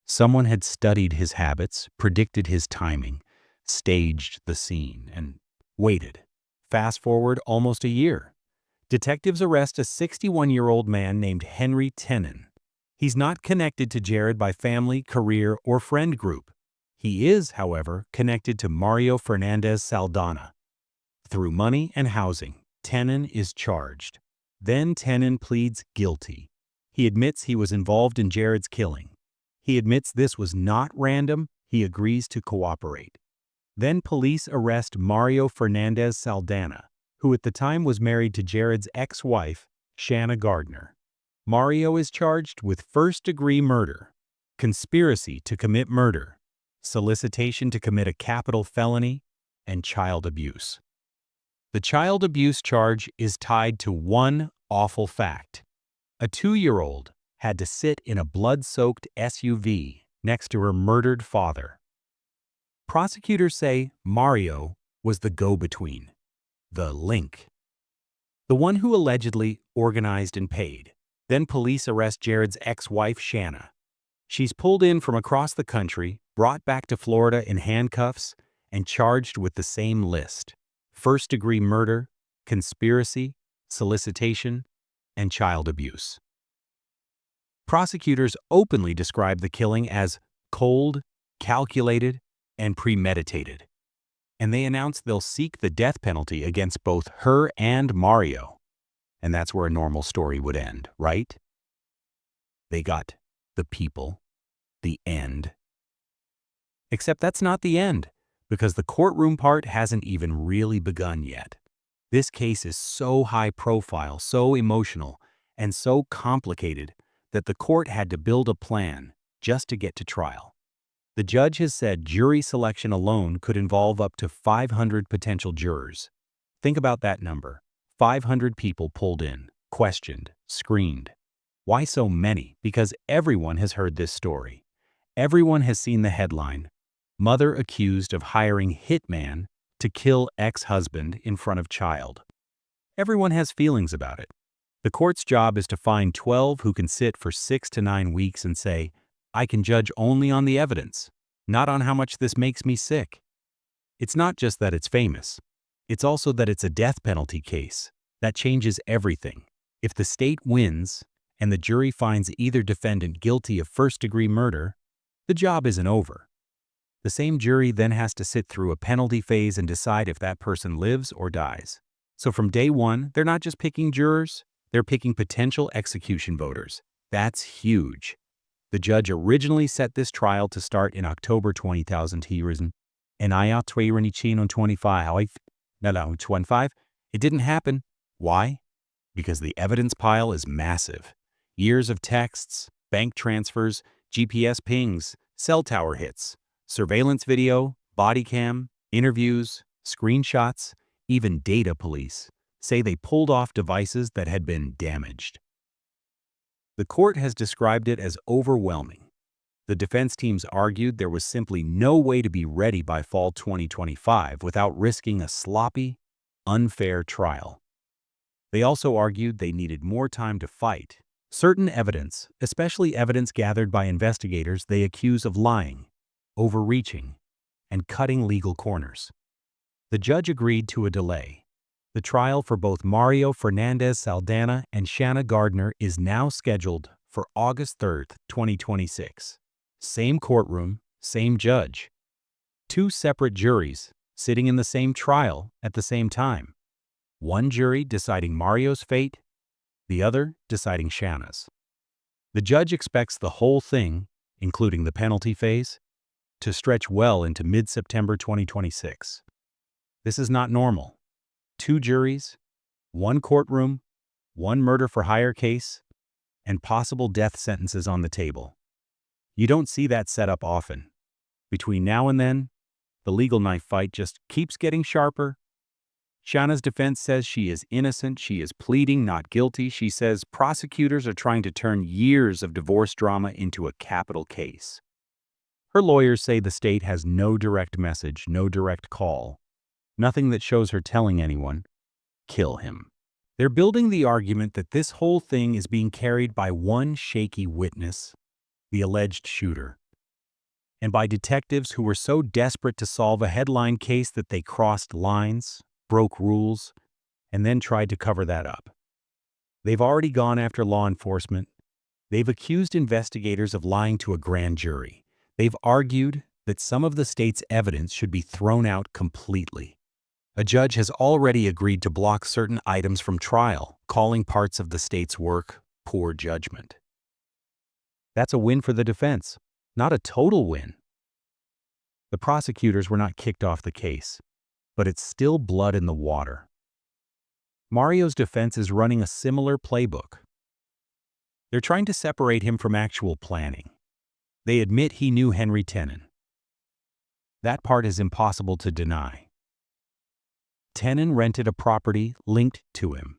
Someone had studied his habits, predicted his timing, staged the scene, and waited. Fast forward almost a year. Detectives arrest a 61-year-old man named Henry Tenon. He's not connected to Jared by family, career, or friend group. He is, however, connected to Mario Fernandez Saldana. Through money and housing, Tenon is charged. Then Tenon pleads guilty. He admits he was involved in Jared's killing. He admits this was not random. He agrees to cooperate. Then police arrest Mario Fernandez Saldana, who at the time was married to Jared's ex-wife, Shanna Gardner. Mario is charged with first-degree murder, conspiracy to commit murder, solicitation to commit a capital felony, and child abuse. The child abuse charge is tied to one awful fact. A 2-year-old had to sit in a blood-soaked SUV next to her murdered father. Prosecutors say Mario was the go-between, the link, the one who allegedly organized and paid. Then police arrest Jared's ex-wife, Shanna. She's pulled in from across the country, brought back to Florida in handcuffs, and charged with the same list: first-degree murder, conspiracy, solicitation, and child abuse. Prosecutors openly describe the killing as cold, calculated, and premeditated. And they announce they'll seek the death penalty against both her and Mario. And that's where a normal story would end, right? They got the people, the end. Except that's not the end, because the courtroom part hasn't even really begun yet. This case is so high profile, so emotional, and so complicated that the court had to build a plan just to get to trial. The judge has said jury selection alone could involve up to 500 potential jurors. Think about that number. 500 people pulled in, questioned, screened. Why so many? Because everyone has heard this story. Everyone has seen the headline: mother accused of hiring hitman to kill ex-husband in front of child. Everyone has feelings about it. The court's job is to find 12 who can sit for 6 to 9 weeks and say, I can judge only on the evidence, not on how much this makes me sick. It's not just that it's famous. It's also that it's a death penalty case. That changes everything. If the state wins and the jury finds either defendant guilty of first-degree murder, the job isn't over. The same jury then has to sit through a penalty phase and decide if that person lives or dies. So from day one, they're not just picking jurors, they're picking potential execution voters. That's huge. The judge originally set this trial to start in October 2025. It didn't happen. Why? Because the evidence pile is massive. Years of texts, bank transfers, GPS pings, cell tower hits, surveillance video, body cam, interviews, screenshots, even data police say they pulled off devices that had been damaged. The court has described it as overwhelming. The defense teams argued there was simply no way to be ready by fall 2025 without risking a sloppy, unfair trial. They also argued they needed more time to fight. Certain evidence, especially evidence gathered by investigators they accuse of lying, overreaching, and cutting legal corners. The judge agreed to a delay. The trial for both Mario Fernandez Saldana and Shanna Gardner is now scheduled for August 3, 2026. Same courtroom, same judge. 2 separate juries sitting in the same trial at the same time. One jury deciding Mario's fate, the other deciding Shanna's. The judge expects the whole thing, including the penalty phase, to stretch well into mid-September 2026. This is not normal. 2 juries, 1 courtroom, 1 murder-for-hire case, and possible death sentences on the table. You don't see that set up often. Between now and then, the legal knife fight just keeps getting sharper. Shanna's defense says she is innocent, she is pleading not guilty. She says prosecutors are trying to turn years of divorce drama into a capital case. Her lawyers say the state has no direct message, no direct call. Nothing that shows her telling anyone, kill him. They're building the argument that this whole thing is being carried by one shaky witness, the alleged shooter, and by detectives who were so desperate to solve a headline case that they crossed lines, broke rules, and then tried to cover that up. They've already gone after law enforcement. They've accused investigators of lying to a grand jury. They've argued that some of the state's evidence should be thrown out completely. A judge has already agreed to block certain items from trial, calling parts of the state's work poor judgment. That's a win for the defense, not a total win. The prosecutors were not kicked off the case, but it's still blood in the water. Mario's defense is running a similar playbook. They're trying to separate him from actual planning. They admit he knew Henry Tenon. That part is impossible to deny. Tenon rented a property linked to him,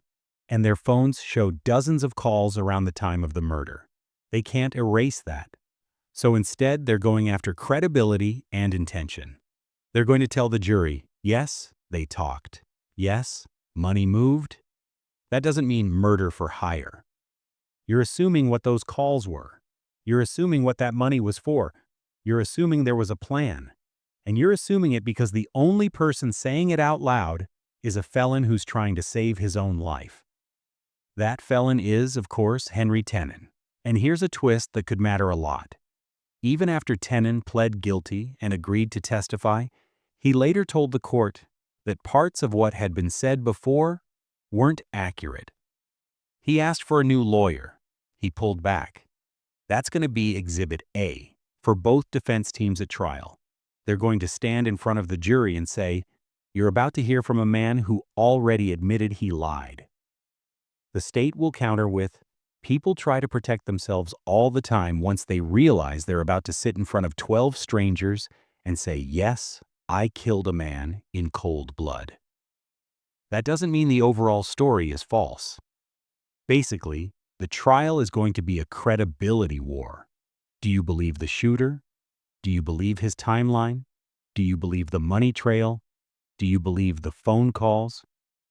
and their phones show dozens of calls around the time of the murder. They can't erase that. So instead, they're going after credibility and intention. They're going to tell the jury, yes, they talked. Yes, money moved. That doesn't mean murder for hire. You're assuming what those calls were. You're assuming what that money was for. You're assuming there was a plan. And you're assuming it because the only person saying it out loud is a felon who's trying to save his own life. That felon is, of course, Henry Tenon. And here's a twist that could matter a lot. Even after Tenon pled guilty and agreed to testify, he later told the court that parts of what had been said before weren't accurate. He asked for a new lawyer. He pulled back. That's going to be Exhibit A for both defense teams at trial. They're going to stand in front of the jury and say, "You're about to hear from a man who already admitted he lied." The state will counter with, "People try to protect themselves all the time once they realize they're about to sit in front of 12 strangers and say, 'Yes, I killed a man in cold blood.'" That doesn't mean the overall story is false. Basically, the trial is going to be a credibility war. Do you believe the shooter? Do you believe his timeline? Do you believe the money trail? Do you believe the phone calls?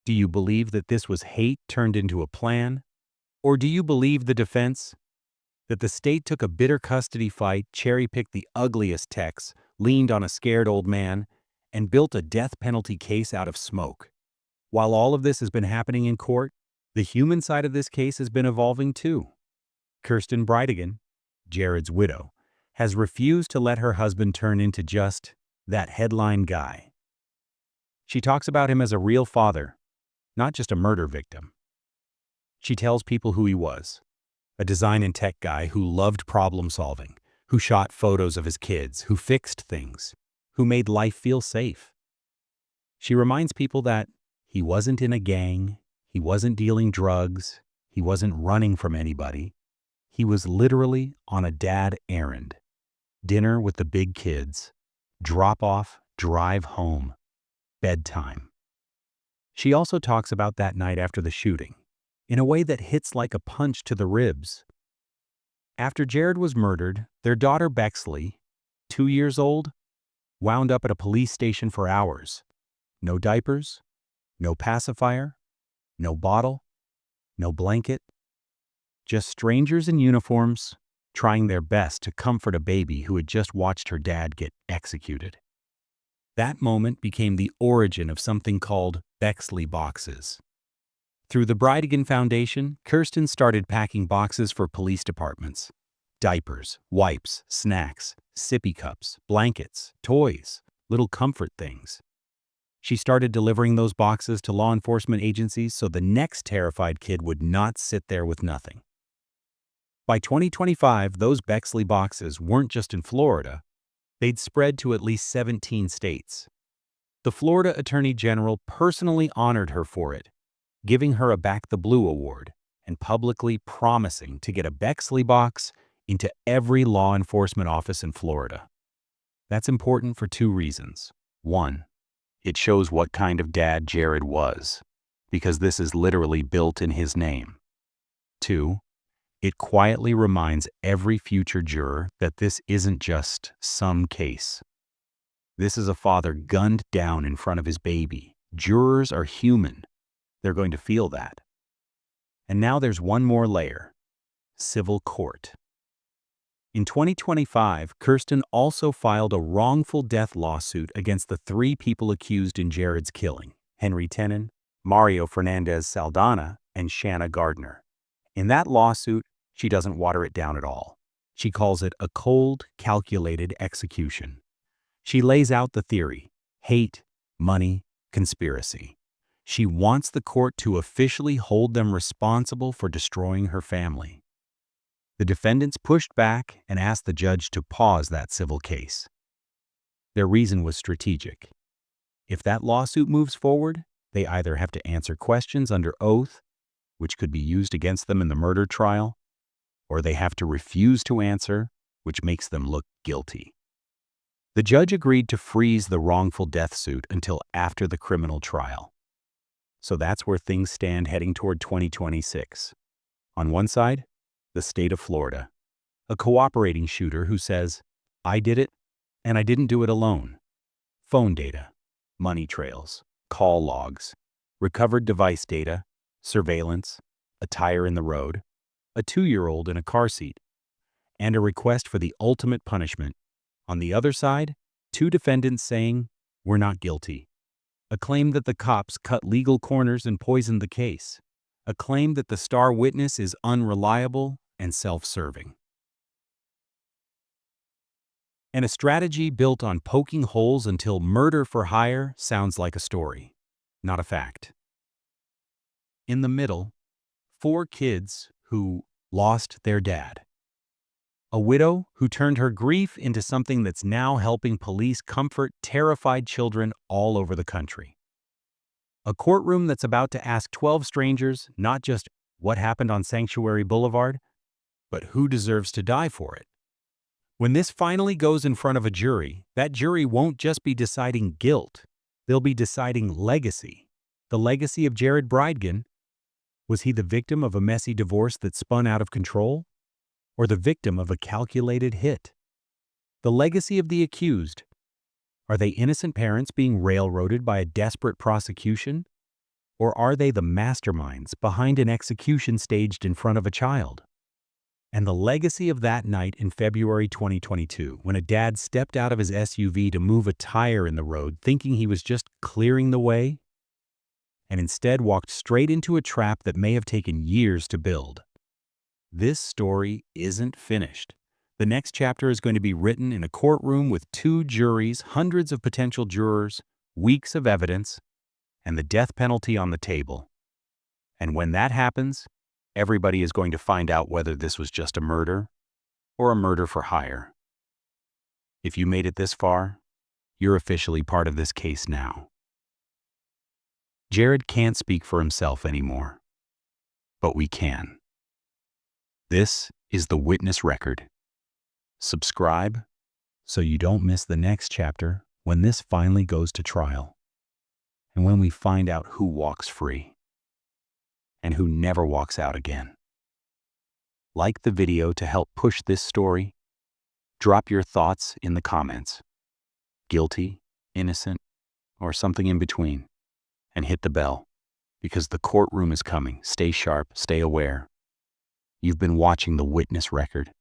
Do you believe that this was hate turned into a plan? Or do you believe the defense? That the state took a bitter custody fight, cherry-picked the ugliest texts, leaned on a scared old man, and built a death penalty case out of smoke? While all of this has been happening in court, the human side of this case has been evolving too. Kirsten Bridegan, Jared's widow, has refused to let her husband turn into just that headline guy. She talks about him as a real father, not just a murder victim. She tells people who he was, a design and tech guy who loved problem solving, who shot photos of his kids, who fixed things, who made life feel safe. She reminds people that he wasn't in a gang, he wasn't dealing drugs, he wasn't running from anybody. He was literally on a dad errand. Dinner with the big kids, drop off, drive home, bedtime. She also talks about that night after the shooting, in a way that hits like a punch to the ribs. After Jared was murdered, their daughter Bexley, 2 years old, wound up at a police station for hours. No diapers, no pacifier, no bottle, no blanket. Just strangers in uniforms trying their best to comfort a baby who had just watched her dad get executed. That moment became the origin of something called Bexley boxes. Through the Bridegan Foundation, Kirsten started packing boxes for police departments. Diapers, wipes, snacks, sippy cups, blankets, toys, little comfort things. She started delivering those boxes to law enforcement agencies so the next terrified kid would not sit there with nothing. By 2025, those Bexley boxes weren't just in Florida. They'd spread to at least 17 states. The Florida Attorney General personally honored her for it, giving her a Back the Blue award and publicly promising to get a Bexley box into every law enforcement office in Florida. That's important for 2 reasons. 1, it shows what kind of dad Jared was, because this is literally built in his name. 2, it quietly reminds every future juror that this isn't just some case. This is a father gunned down in front of his baby. Jurors are human. They're going to feel that. And now there's one more layer: civil court. In 2025, Kirsten also filed a wrongful death lawsuit against the 3 people accused in Jared's killing: Henry Tenon, Mario Fernandez Saldana, and Shanna Gardner. In that lawsuit, she doesn't water it down at all. She calls it a cold, calculated execution. She lays out the theory: hate, money, conspiracy. She wants the court to officially hold them responsible for destroying her family. The defendants pushed back and asked the judge to pause that civil case. Their reason was strategic. If that lawsuit moves forward, they either have to answer questions under oath, which could be used against them in the murder trial, or they have to refuse to answer, which makes them look guilty. The judge agreed to freeze the wrongful death suit until after the criminal trial. So that's where things stand heading toward 2026. On one side, the state of Florida, a cooperating shooter who says, "I did it, and I didn't do it alone." Phone data, money trails, call logs, recovered device data, surveillance, a tire in the road, a 2-year-old in a car seat, and a request for the ultimate punishment. On the other side, 2 defendants saying, "We're not guilty." A claim that the cops cut legal corners and poisoned the case. A claim that the star witness is unreliable and self-serving. And a strategy built on poking holes until murder for hire sounds like a story, not a fact. In the middle, 4 kids who lost their dad. A widow who turned her grief into something that's now helping police comfort terrified children all over the country. A courtroom that's about to ask 12 strangers not just what happened on Sanctuary Boulevard, but who deserves to die for it. When this finally goes in front of a jury, that jury won't just be deciding guilt. They'll be deciding legacy. The legacy of Jared Bridegan. Was he the victim of a messy divorce that spun out of control? Or the victim of a calculated hit? The legacy of the accused. Are they innocent parents being railroaded by a desperate prosecution? Or are they the masterminds behind an execution staged in front of a child? And the legacy of that night in February 2022, when a dad stepped out of his SUV to move a tire in the road thinking he was just clearing the way, and instead walked straight into a trap that may have taken years to build. This story isn't finished. The next chapter is going to be written in a courtroom with 2 juries, hundreds of potential jurors, weeks of evidence, and the death penalty on the table. And when that happens, everybody is going to find out whether this was just a murder or a murder for hire. If you made it this far, you're officially part of this case now. Jared can't speak for himself anymore, but we can. This is the witness record. Subscribe so you don't miss the next chapter when this finally goes to trial, and when we find out who walks free and who never walks out again. Like the video to help push this story. Drop your thoughts in the comments. Guilty, innocent, or something in between. And hit the bell, because the courtroom is coming. Stay sharp, stay aware. You've been watching The Witness Record.